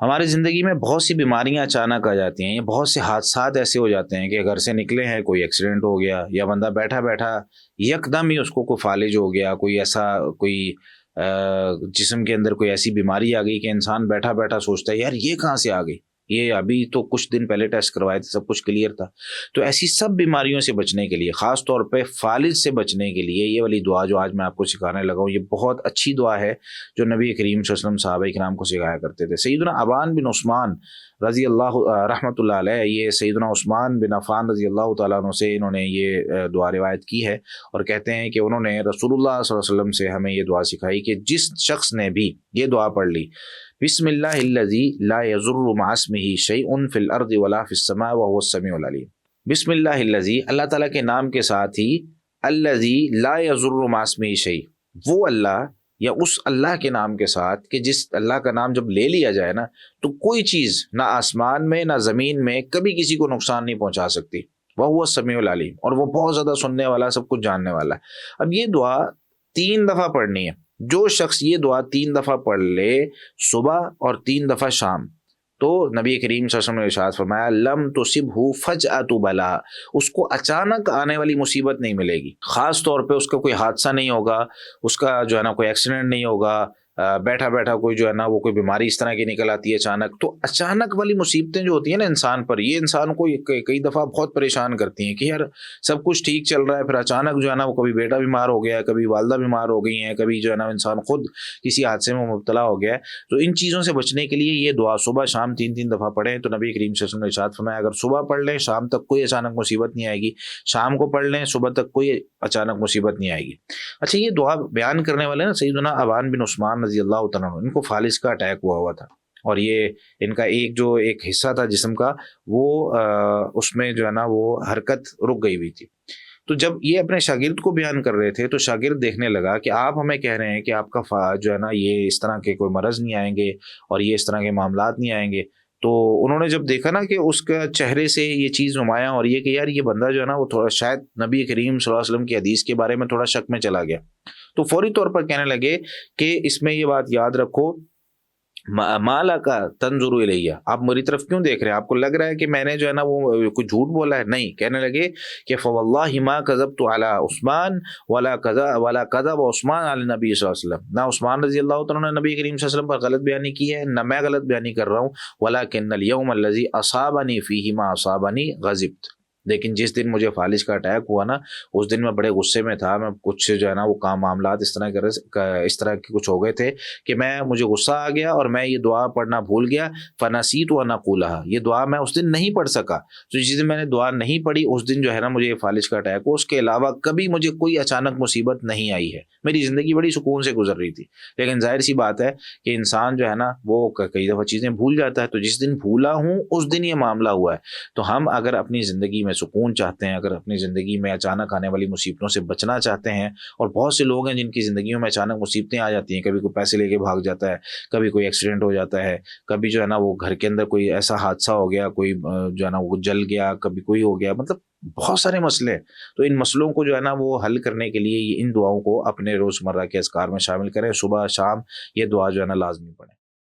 ہماری زندگی میں بہت سی بیماریاں اچانک آ جاتی ہیں، یا بہت سے حادثات ایسے ہو جاتے ہیں کہ گھر سے نکلے ہیں، کوئی ایکسیڈنٹ ہو گیا، یا بندہ بیٹھا بیٹھا یکدم ہی اس کو کوئی فالج ہو گیا، کوئی ایسا کوئی جسم کے اندر کوئی ایسی بیماری آ گئی کہ انسان بیٹھا بیٹھا سوچتا ہے یار یہ کہاں سے آ گئی، یہ ابھی تو کچھ دن پہلے ٹیسٹ کروائے تھے سب کچھ کلیئر تھا۔ تو ایسی سب بیماریوں سے بچنے کے لیے، خاص طور پہ فالج سے بچنے کے لیے، یہ والی دعا جو آج میں آپ کو سکھانے لگا ہوں، یہ بہت اچھی دعا ہے جو نبی کریم صلی اللہ علیہ وسلم صحابہ کرام کو سکھایا کرتے تھے۔ سیدنا ابان بن عثمان رضی اللہ رحمۃ اللہ علیہ، یہ سیدنا عثمان بن عفان رضی اللہ تعالیٰ عنہ سے انہوں نے یہ دعا روایت کی ہے، اور کہتے ہیں کہ انہوں نے رسول اللہ صلی اللہ علیہ وسلم سے ہمیں یہ دعا سکھائی کہ جس شخص نے بھی یہ دعا پڑھ لی، بسم اللہ الذی لا یضر مع اسمہ شیء فی الارض ولا فی السماء وهو السمیع العلیم، بسم اللہ الذی، اللہ تعالیٰ کے نام کے ساتھ ہی، الذی لا یضر مع اسمہ شیء، وہ اللہ یا اس اللہ کے نام کے ساتھ کہ جس اللہ کا نام جب لے لیا جائے نا تو کوئی چیز نہ آسمان میں نہ زمین میں کبھی کسی کو نقصان نہیں پہنچا سکتی، وہ السمیع العلیم، اور وہ بہت زیادہ سننے والا، سب کچھ جاننے والا ہے۔ اب یہ دعا 3 دفعہ پڑھنی ہے، جو شخص یہ دعا 3 دفعہ پڑھ لے، صبح اور 3 دفعہ شام، تو نبی کریم صلی اللہ علیہ وسلم نے ارشاد فرمایا لم تصبہ فجأۃ بلا، اس کو اچانک آنے والی مصیبت نہیں ملے گی، خاص طور پہ اس کا کوئی حادثہ نہیں ہوگا، اس کا جو ہے نا کوئی ایکسیڈنٹ نہیں ہوگا، بیٹھا بیٹھا کوئی جو ہے نا وہ کوئی بیماری اس طرح کی نکل آتی ہے اچانک۔ تو اچانک والی مصیبتیں جو ہوتی ہیں نا انسان پر، یہ انسان کو کئی دفعہ بہت پریشان کرتی ہیں کہ یار سب کچھ ٹھیک چل رہا ہے، پھر اچانک جو ہے نا وہ کبھی بیٹا بیمار ہو گیا ہے، کبھی والدہ بیمار ہو گئی ہیں، کبھی جو ہے نا انسان خود کسی حادثے میں مبتلا ہو گیا ہے۔ تو ان چیزوں سے بچنے کے لیے یہ دعا صبح شام 3 دفعہ پڑھیں۔ تو نبی کریم صلی اللہ علیہ وسلم نے ارشاد فرمایا اگر صبح پڑھ لیں شام تک کوئی اچانک مصیبت نہیں آئے گی، شام کو پڑھ لیں صبح تک کوئی اچانک مصیبت نہیں آئے گی۔ اچھا، یہ دعا بیان کرنے والے نا سیدنا ابان بن عثمان رضی اللہ تعالیٰ عنہ، ان کو فالج کا اٹیک ہوا تھا، اور یہ ان کا ایک حصہ تھا جسم کا، وہ اس میں جو ہے نا وہ حرکت رک گئی ہوئی تھی۔ تو جب یہ اپنے شاگرد کو بیان کر رہے تھے تو شاگرد دیکھنے لگا کہ آپ ہمیں کہہ رہے ہیں کہ آپ کا جو ہے نا یہ اس طرح کے کوئی مرض نہیں آئیں گے اور یہ اس طرح کے معاملات نہیں آئیں گے۔ تو انہوں نے جب دیکھا نا کہ اس کا چہرے سے یہ چیز نمایاں ہو رہی ہے کہ یار یہ بندہ جو ہے نا وہ تھوڑا شاید نبی کریم صلی اللہ علیہ وسلم کی حدیث کے بارے میں تھوڑا شک میں چلا گیا، تو فوری طور پر کہنے لگے کہ اس میں یہ بات یاد رکھو، مالا کا تنظر الیہ، آپ میری طرف کیوں دیکھ رہے ہیں، آپ کو لگ رہا ہے کہ میں نے جو ہے نا وہ کوئی جھوٹ بولا ہے؟ نہیں، کہنے لگے کہ فواللہ ما کذبت علی عثمان ولا کذب عثمان علی نبی صلی اللہ علیہ وسلم، نہ عثمان رضی اللہ تعالیٰ نے نبی کریم صلی اللہ علیہ وسلم پر غلط بیانی کی ہے، نہ میں غلط بیانی کر رہا ہوں، ولکن الیوم الذی اصابنی فیہ ما اصابنی غضبت، لیکن جس دن مجھے فالج کا اٹیک ہوا نا اس دن میں بڑے غصے میں تھا، میں کچھ جو ہے نا وہ کام معاملات اس طرح کے کچھ ہو گئے تھے کہ مجھے غصہ آ گیا اور میں یہ دعا پڑھنا بھول گیا، فنسیت ان اقولھا، یہ دعا میں اس دن نہیں پڑھ سکا، تو جس دن میں نے دعا نہیں پڑھی اس دن جو ہے نا مجھے فالج کا اٹیک ہوا، اس کے علاوہ کبھی مجھے کوئی اچانک مصیبت نہیں آئی ہے، میری زندگی بڑی سکون سے گزر رہی تھی۔ لیکن ظاہر سی بات ہے کہ انسان جو ہے نا وہ کئی دفعہ چیزیں بھول جاتا ہے، تو جس دن بھولا ہوں اس دن یہ معاملہ ہوا ہے۔ تو ہم اگر اپنی زندگی میں سکون چاہتے ہیں، اگر اپنی زندگی میں اچانک آنے والی مصیبتوں سے بچنا چاہتے ہیں، اور بہت سے لوگ ہیں جن کی زندگیوں میں اچانک مصیبتیں آ جاتی ہیں، کبھی کوئی پیسے لے کے بھاگ جاتا ہے، کبھی کوئی ایکسیڈنٹ ہو جاتا ہے، کبھی جو ہے نا وہ گھر کے اندر کوئی ایسا حادثہ ہو گیا، کوئی جو ہے نا وہ جل گیا، کبھی کوئی ہو گیا، مطلب بہت سارے مسئلے ہیں۔ تو ان مسئلوں کو جو ہے نا وہ حل کرنے کے لیے ان دعاؤں کو اپنے روزمرہ کے اذکار میں شامل کریں، صبح شام یہ دعا جو ہے نا لازمی پڑھیں۔